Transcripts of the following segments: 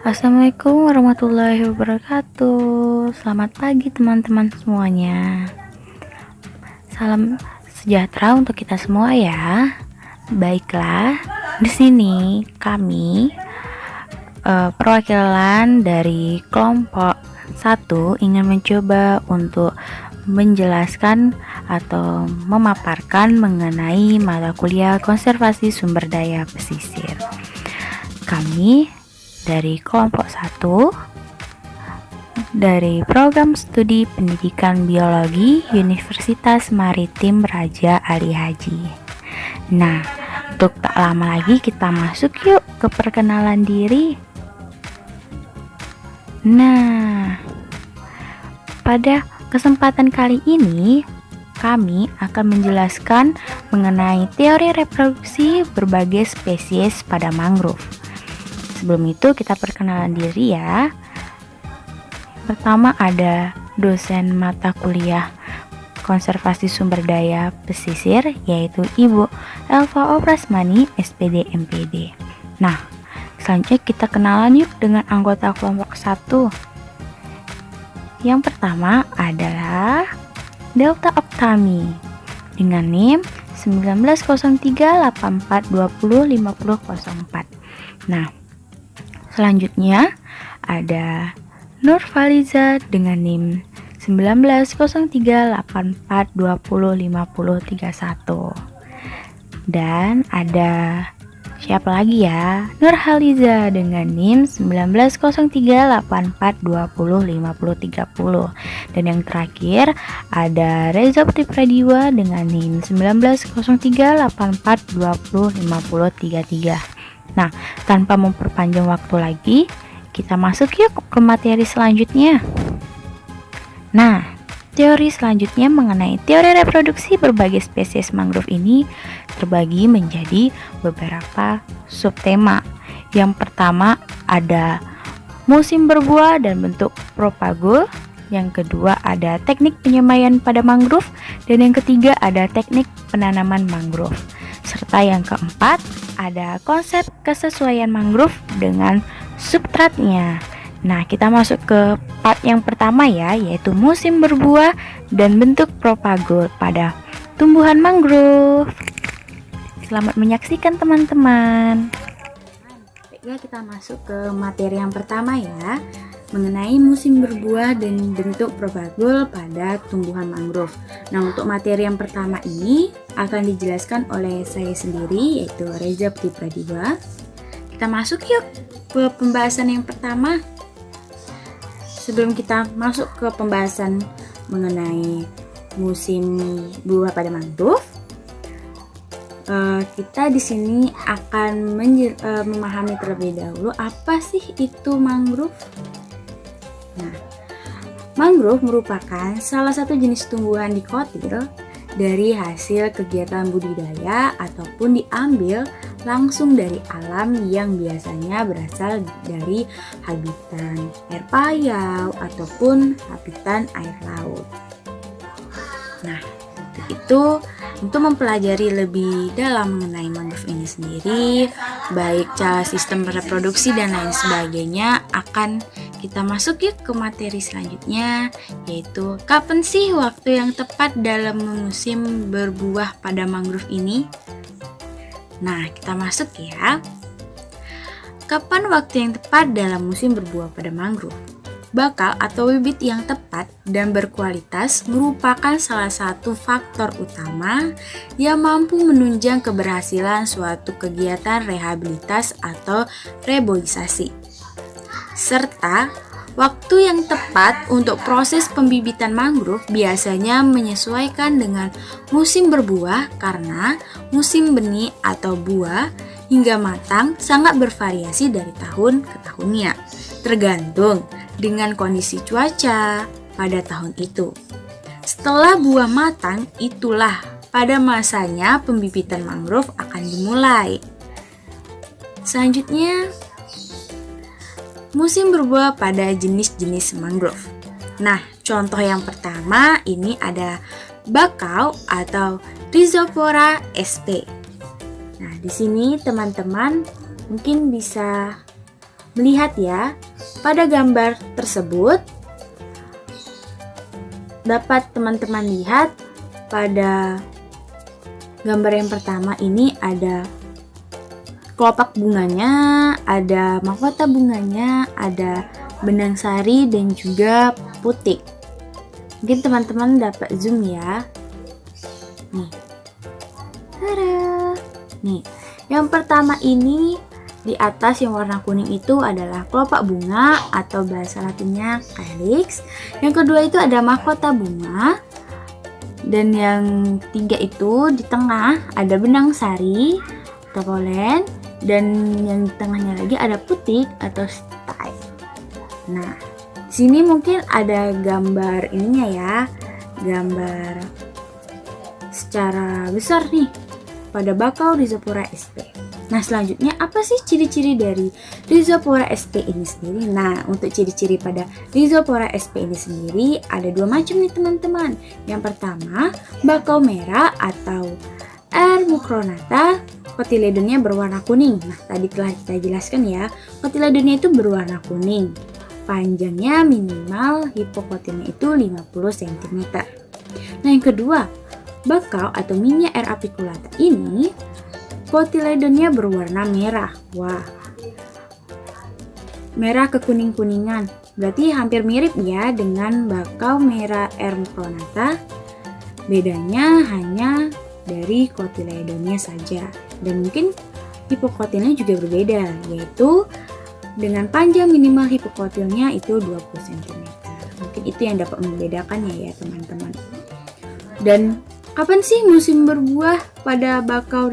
Assalamualaikum warahmatullahi wabarakatuh. Selamat pagi teman-teman semuanya. Salam sejahtera untuk kita semua ya. Baiklah, di sini kami perwakilan dari kelompok 1 ingin mencoba untuk menjelaskan atau memaparkan mengenai mata kuliah konservasi sumber daya pesisir. Kami dari kelompok 1 dari program studi pendidikan biologi Universitas Maritim Raja Ali Haji. Nah, untuk tak lama lagi kita masuk yuk ke perkenalan diri. Nah, pada kesempatan kali ini kami akan menjelaskan mengenai teori reproduksi berbagai spesies pada mangrove. Sebelum itu kita perkenalan diri ya. Pertama ada dosen mata kuliah konservasi sumber daya pesisir, yaitu Ibu Elva Oprasmani, SPD MPD. Nah, selanjutnya kita kenalan yuk dengan anggota kelompok 1. Yang pertama adalah Delta Optami dengan NIM 190384205004. Nah, selanjutnya ada Nurfaliza dengan NIM 190384205031. Dan ada siapa lagi ya? Nurhaliza dengan NIM 190384205030. Dan yang terakhir ada Reza Putri Pradiwa dengan NIM 190384205033. Nah, tanpa memperpanjang waktu lagi, kita masuk yuk ke materi selanjutnya. Nah, teori selanjutnya mengenai teori reproduksi berbagai spesies mangrove ini terbagi menjadi beberapa subtema. Yang pertama ada musim berbuah dan bentuk propagul. Yang kedua ada teknik penyemaian pada mangrove. Dan yang ketiga ada teknik penanaman mangrove. Serta yang keempat ada konsep kesesuaian mangrove dengan substratnya. Nah, kita masuk ke part yang pertama ya, yaitu musim berbuah dan bentuk propagul pada tumbuhan mangrove. Selamat menyaksikan teman-teman. Baiklah, kita masuk ke materi yang pertama ya, mengenai musim berbuah dan bentuk propagul pada tumbuhan mangrove. Nah, untuk materi yang pertama ini akan dijelaskan oleh saya sendiri, yaitu Reza Putri Pradiwa. Kita masuk yuk ke pembahasan yang pertama. Sebelum kita masuk ke pembahasan mengenai musim buah pada mangrove, kita di sini akan memahami terlebih dahulu apa sih itu mangrove. Nah, mangrove merupakan salah satu jenis tumbuhan dikotil dari hasil kegiatan budidaya ataupun diambil langsung dari alam yang biasanya berasal dari habitat air payau ataupun habitat air laut. Nah, itu untuk mempelajari lebih dalam mengenai mangrove ini sendiri, baik cara sistem reproduksi dan lain sebagainya, akan kita masuk yuk ke materi selanjutnya, yaitu kapan sih waktu yang tepat dalam musim berbuah pada mangrove ini? Nah, kita masuk ya. Kapan waktu yang tepat dalam musim berbuah pada mangrove? Bakal atau bibit yang tepat dan berkualitas merupakan salah satu faktor utama yang mampu menunjang keberhasilan suatu kegiatan rehabilitas atau reboisasi. Serta waktu yang tepat untuk proses pembibitan mangrove biasanya menyesuaikan dengan musim berbuah karena musim benih atau buah hingga matang sangat bervariasi dari tahun ke tahunnya, tergantung dengan kondisi cuaca pada tahun itu. Setelah buah matang, itulah pada masanya pembibitan mangrove akan dimulai. Selanjutnya, musim berbuah pada jenis-jenis mangrove. Nah, contoh yang pertama ini ada bakau atau Rhizophora sp. Nah, di sini teman-teman mungkin bisa melihat ya, pada gambar tersebut dapat teman-teman lihat pada gambar yang pertama ini ada kelopak bunganya, ada mahkota bunganya, ada benang sari dan juga putik. Mungkin teman-teman dapat zoom ya. Nih. Tada. Nih, yang pertama ini di atas yang warna kuning itu adalah kelopak bunga atau bahasa latinnya calyx. Yang kedua itu ada mahkota bunga. Dan yang ketiga itu di tengah ada benang sari atau polen. Dan yang di tengahnya lagi ada putik atau style. Nah, di sini mungkin ada gambar ininya ya. Gambar secara besar nih pada bakau Rhizopora sp. Nah, selanjutnya apa sih ciri-ciri dari Rhizopora sp ini sendiri? Nah, untuk ciri-ciri pada Rhizopora sp ini sendiri ada dua macam nih teman-teman. Yang pertama, bakau merah atau R. mucronata, kotiledonnya berwarna kuning. Nah, tadi telah kita jelaskan ya, kotiledonnya itu berwarna kuning. Panjangnya minimal hipokotilnya itu 50 cm. Nah, yang kedua, bakau atau Minia R. apiculata ini kotiledonnya berwarna merah. Wah, merah kekuning-kuningan. Berarti hampir mirip ya dengan bakau merah R. mucronata. Bedanya hanya dari kotiledonnya saja. Dan mungkin hipokotilnya juga berbeda, yaitu dengan panjang minimal hipokotilnya itu 20 cm. Mungkin itu yang dapat membedakannya ya teman-teman. Dan kapan sih musim berbuah pada bakau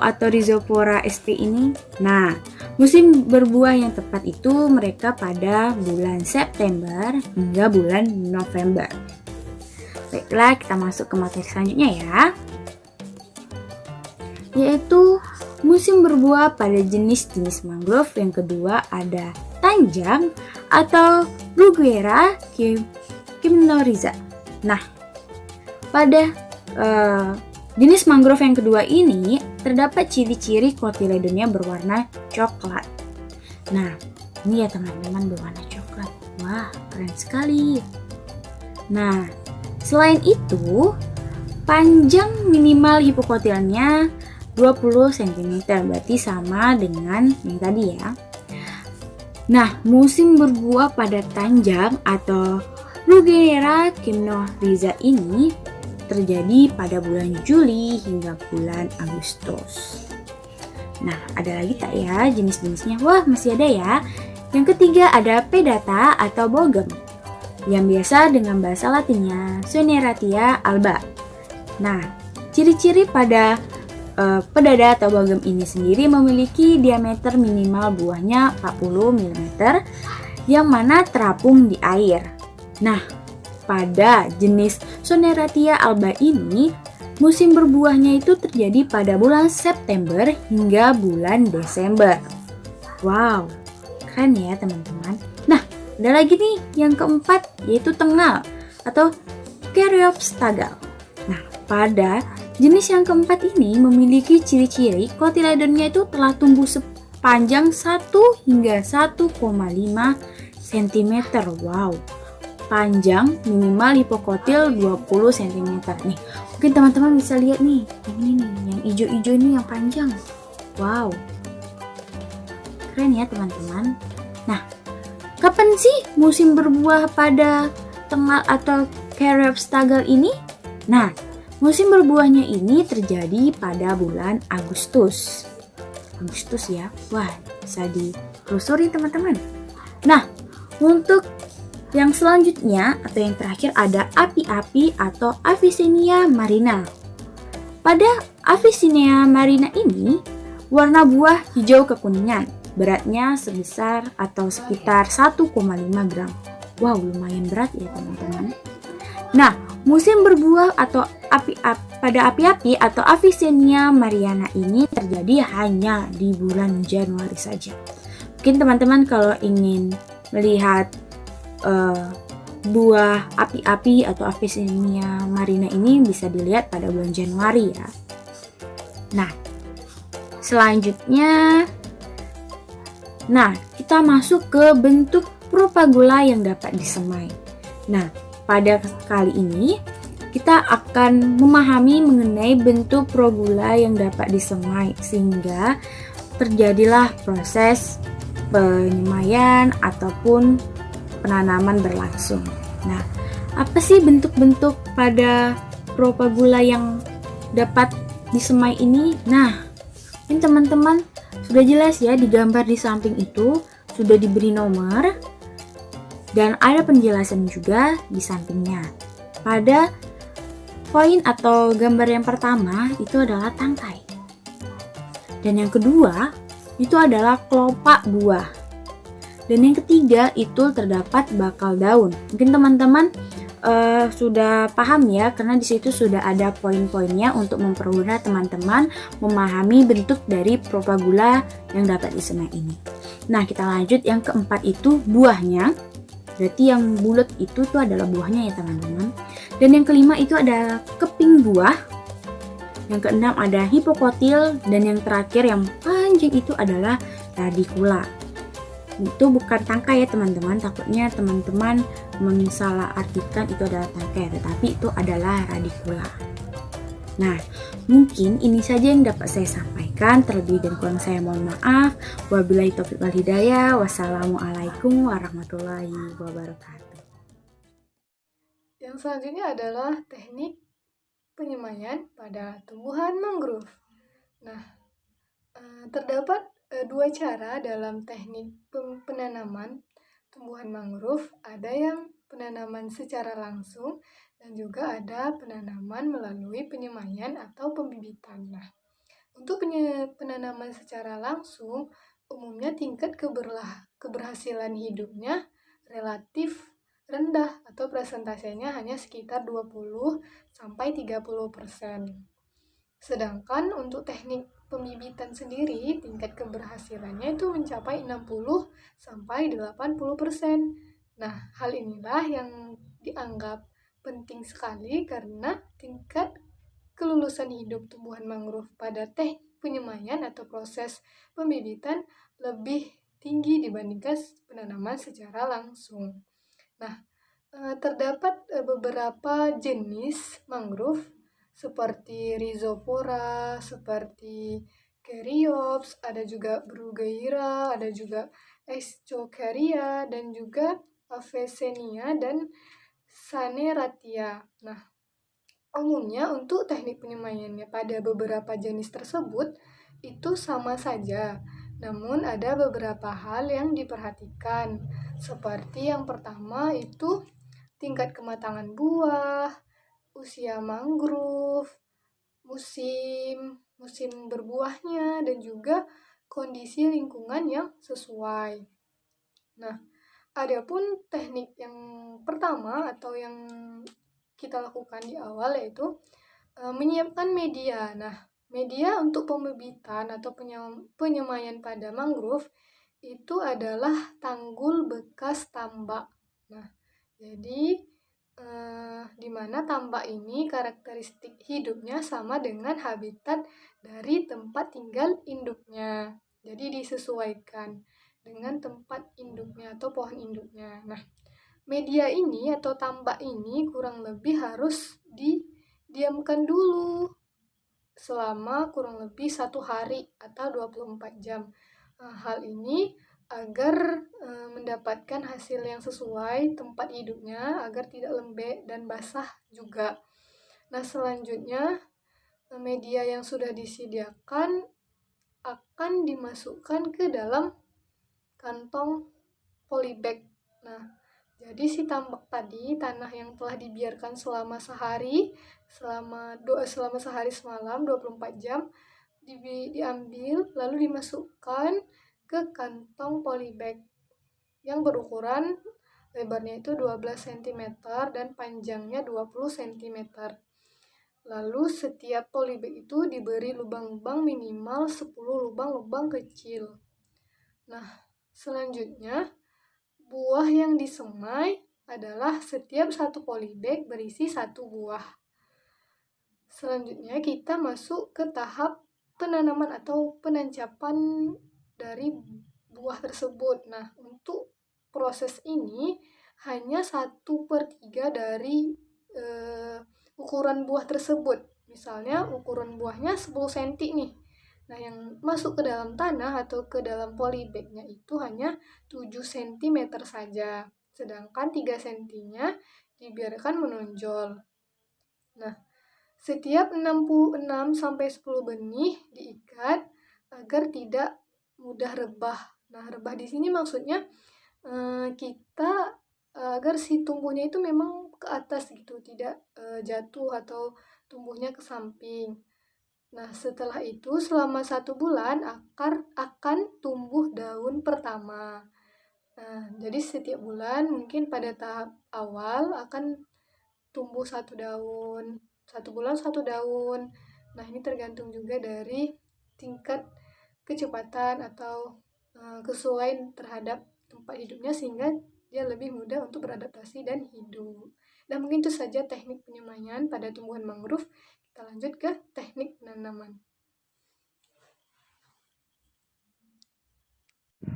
atau Rhizopora sp ini? Nah, musim berbuah yang tepat itu mereka pada bulan September hingga bulan November. Baiklah, kita masuk ke materi selanjutnya ya, yaitu musim berbuah pada jenis-jenis mangrove. Yang kedua ada Tanjang atau Bruguera gymnorrhiza. Nah, pada jenis mangrove yang kedua ini terdapat ciri-ciri kotiledonnya berwarna coklat. Nah, ini ya teman-teman, berwarna coklat. Wah, keren sekali. Nah, selain itu, panjang minimal hipokotilnya 20 cm, berarti sama dengan yang tadi ya. Nah, musim berbuah pada Tanjang atau Bruguera gymnorrhiza ini terjadi pada bulan Juli hingga bulan Agustus. Nah, ada lagi tak ya jenis-jenisnya? Wah, masih ada ya. Yang ketiga ada Pedata atau bogem, yang biasa dengan bahasa latinnya Soneratia alba. Nah, ciri-ciri pada pedada atau bogem ini sendiri memiliki diameter minimal buahnya 40 mm yang mana terapung di air. Nah, pada jenis Soneratia alba ini musim berbuahnya itu terjadi pada bulan September hingga bulan Desember. Wow, keren ya teman-teman. Nah, ada lagi nih yang keempat, yaitu tengal atau Careops tagal. Nah, pada jenis yang keempat ini memiliki ciri-ciri kotiledonnya itu telah tumbuh sepanjang 1 hingga 1,5 cm. Wow, panjang minimal hipokotil 20 cm. Nih, mungkin teman-teman bisa lihat nih, yang ini nih, yang hijau-hijau ini yang panjang. Wow, keren ya teman-teman. Nah, kapan sih musim berbuah pada tengal atau Careops tagal ini? Nah, musim berbuahnya ini terjadi pada bulan Agustus. Agustus ya. Wah, bisa ditelusuri teman-teman. Nah, untuk yang selanjutnya atau yang terakhir ada api-api atau Avicennia marina. Pada Avicennia marina ini, warna buah hijau kekuningan. Beratnya sebesar atau sekitar 1,5 gram. Wow, lumayan berat ya teman-teman. Nah, musim berbuah atau pada api-api atau Avicennia mariana ini terjadi hanya di bulan Januari saja. Mungkin teman-teman kalau ingin melihat buah api-api atau Avicennia marina ini bisa dilihat pada bulan Januari ya. Nah, selanjutnya Nah, kita masuk ke bentuk propagula yang dapat disemai. Nah, pada kali ini kita akan memahami mengenai bentuk propagula yang dapat disemai sehingga terjadilah proses penyemaian ataupun penanaman berlangsung. Nah, apa sih bentuk-bentuk pada propagula yang dapat disemai ini? Nah, ini teman-teman sudah jelas ya di gambar di samping itu sudah diberi nomor dan ada penjelasan juga di sampingnya. Pada poin atau gambar yang pertama itu adalah tangkai. Dan yang kedua itu adalah kelopak buah. Dan yang ketiga itu terdapat bakal daun. Mungkin teman-teman sudah paham ya, karena di situ sudah ada poin-poinnya untuk mempermudah teman-teman memahami bentuk dari propagula yang dapat disemai ini. Nah, kita lanjut yang keempat itu buahnya. Berarti yang bulat itu tuh adalah buahnya ya teman-teman. Dan yang kelima itu adalah keping buah. Yang keenam ada hipokotil dan yang terakhir yang panjang itu adalah radikula. Itu bukan tangkai ya teman-teman, takutnya teman-teman mensalahartikan itu adalah tangkai, tetapi itu adalah radikula. Nah, mungkin ini saja yang dapat saya sampaikan. Terlebih dan kurang saya mohon maaf. Wabillahi taufiq wal hidayah. Wassalamualaikum warahmatullahi wabarakatuh. Yang selanjutnya adalah teknik penyemaian pada tumbuhan mangrove. Nah, terdapat dua cara dalam teknik penanaman tumbuhan mangrove. Ada yang penanaman secara langsung dan juga ada penanaman melalui penyemaian atau pembibitan. Nah, untuk penanaman secara langsung, umumnya tingkat keberhasilan hidupnya relatif rendah atau presentasenya hanya sekitar 20-30%. Sedangkan untuk teknik pembibitan sendiri, tingkat keberhasilannya itu mencapai 60-80%. Nah, hal inilah yang dianggap penting sekali karena tingkat kelulusan hidup tumbuhan mangrove pada teknik penyemaian atau proses pembibitan lebih tinggi dibandingkan penanaman secara langsung. Nah, terdapat beberapa jenis mangrove seperti Rhizopora, seperti Caryopsis, ada juga Bruguiera, ada juga Escherichia, dan juga Avicennia dan Saneratia. Nah, umumnya untuk teknik penyemaiannya pada beberapa jenis tersebut itu sama saja. Namun ada beberapa hal yang diperhatikan. Seperti yang pertama itu tingkat kematangan buah, usia mangrove, musim berbuahnya, dan juga kondisi lingkungan yang sesuai. Nah, adapun teknik yang pertama atau yang kita lakukan di awal yaitu menyiapkan media. Nah, media untuk pembibitan atau penyemaian pada mangrove itu adalah tanggul bekas tambak. Nah, jadi di mana tambak ini karakteristik hidupnya sama dengan habitat dari tempat tinggal induknya. Jadi disesuaikan dengan tempat induknya atau pohon induknya. Nah, media ini atau tambak ini kurang lebih harus didiamkan dulu selama kurang lebih 1 hari atau 24 jam. Hal ini agar mendapatkan hasil yang sesuai tempat hidupnya agar tidak lembek dan basah juga. Nah, selanjutnya media yang sudah disediakan akan dimasukkan ke dalam kantong polybag. Nah, jadi si tambak tadi, tanah yang telah dibiarkan selama sehari, selama sehari semalam 24 jam diambil lalu dimasukkan ke kantong polybag yang berukuran lebarnya itu 12 cm dan panjangnya 20 cm. Lalu setiap polybag itu diberi lubang-lubang minimal 10 lubang-lubang kecil. Nah, selanjutnya buah yang disemai adalah setiap satu polybag berisi 1 buah. Selanjutnya kita masuk ke tahap penanaman atau penancapan dari buah tersebut. Nah, untuk proses ini hanya 1/3 dari ukuran buah tersebut. Misalnya ukuran buahnya 10 cm nih. Nah, yang masuk ke dalam tanah atau ke dalam polybag-nya itu hanya 7 cm saja. Sedangkan 3 cm-nya dibiarkan menonjol. Nah, setiap 66-10 benih diikat agar tidak mudah rebah. Nah, rebah di sini maksudnya kita agar si tumbuhnya itu memang ke atas gitu, tidak jatuh atau tumbuhnya ke samping. Nah, setelah itu selama 1 bulan akan tumbuh daun pertama. Nah, jadi setiap bulan mungkin pada tahap awal akan tumbuh 1 daun, 1 bulan 1 daun. Nah, ini tergantung juga dari tingkat kecepatan atau kesesuaian terhadap tempat hidupnya sehingga dia lebih mudah untuk beradaptasi dan hidup. Dan mungkin itu saja teknik penyemaian pada tumbuhan mangrove. Kita lanjut ke teknik penanaman.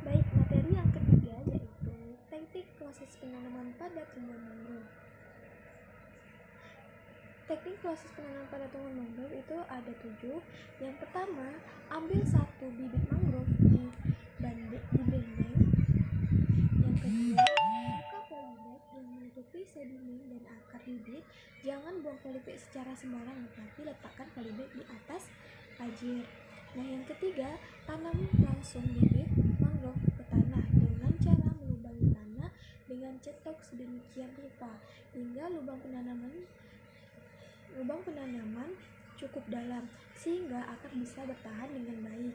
Baik, materi yang ketiga yaitu teknik proses penanaman pada tumbuhan mangrove. Teknik proses penanaman pada tumbuhan mangrove itu ada 7. Yang pertama, ambil 1 bibit mangrove di benteng. Yang kedua, buka polybag yang menutupi sedimen dan akar bibit. Jangan buang polybag secara sembarangan, tapi letakkan polybag di atas ajir. Nah, yang ketiga, tanam langsung bibit mangrove ke tanah dengan cara melubangi tanah dengan cetok sedemikian rupa hingga lubang penanaman cukup dalam sehingga akar bisa bertahan dengan baik.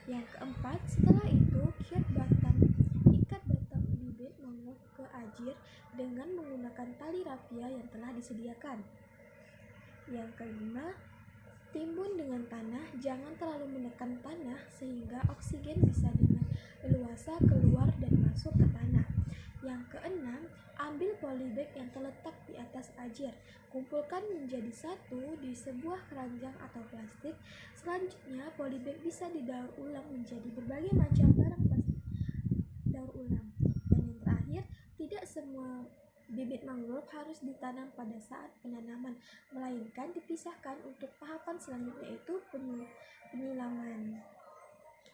Yang keempat, setelah itu ikat batang bibit mangrove ke ajir dengan menggunakan tali rafia yang telah disediakan. Yang kelima, timbun dengan tanah, jangan terlalu menekan tanah sehingga oksigen bisa dengan leluasa keluar dan masuk ke tanah. Yang keenam, ambil polybag yang terletak di atas ajir, kumpulkan menjadi satu di sebuah keranjang atau plastik. Selanjutnya, polybag bisa didaur ulang menjadi berbagai macam barang plastik daur ulang. Dan yang terakhir, tidak semua bibit mangrove harus ditanam pada saat penanaman, melainkan dipisahkan untuk tahapan selanjutnya yaitu penyiraman.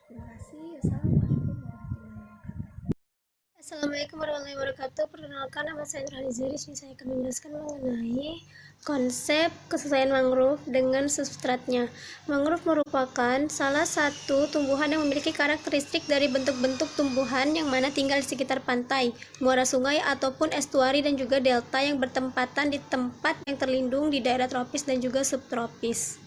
Terima kasih. Assalamualaikum warahmatullahi wabarakatuh. Perkenalkan, nama saya Nurhani Zaris. Saya akan menjelaskan mengenai konsep kesesuaian mangrove dengan substratnya. Mangrove merupakan salah satu tumbuhan yang memiliki karakteristik dari bentuk-bentuk tumbuhan yang mana tinggal di sekitar pantai, muara sungai ataupun estuari dan juga delta yang bertempatan di tempat yang terlindung di daerah tropis dan juga subtropis.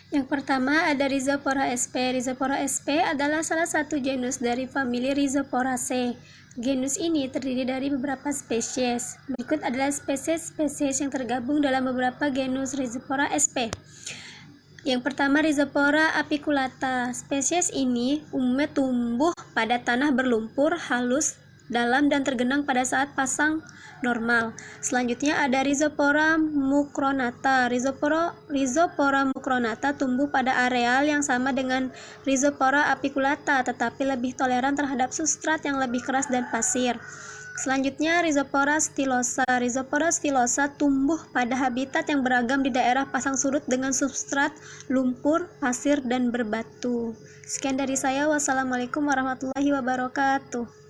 Yang pertama ada Rhizopora sp. Rhizopora sp adalah salah satu genus dari famili Rhizoporaceae. Genus ini terdiri dari beberapa spesies. Berikut adalah spesies-spesies yang tergabung dalam beberapa genus Rhizopora sp. Yang pertama Rhizopora apiculata. Spesies ini umumnya tumbuh pada tanah berlumpur, halus, dalam dan tergenang pada saat pasang normal. Selanjutnya ada Rhizopora mucronata. Rhizopora mucronata tumbuh pada areal yang sama dengan Rhizopora apiculata, tetapi lebih toleran terhadap substrat yang lebih keras dan pasir. Selanjutnya Rhizopora stylosa. Rhizopora stylosa tumbuh pada habitat yang beragam di daerah pasang surut dengan substrat lumpur, pasir, dan berbatu. Sekian dari saya. Wassalamualaikum warahmatullahi wabarakatuh.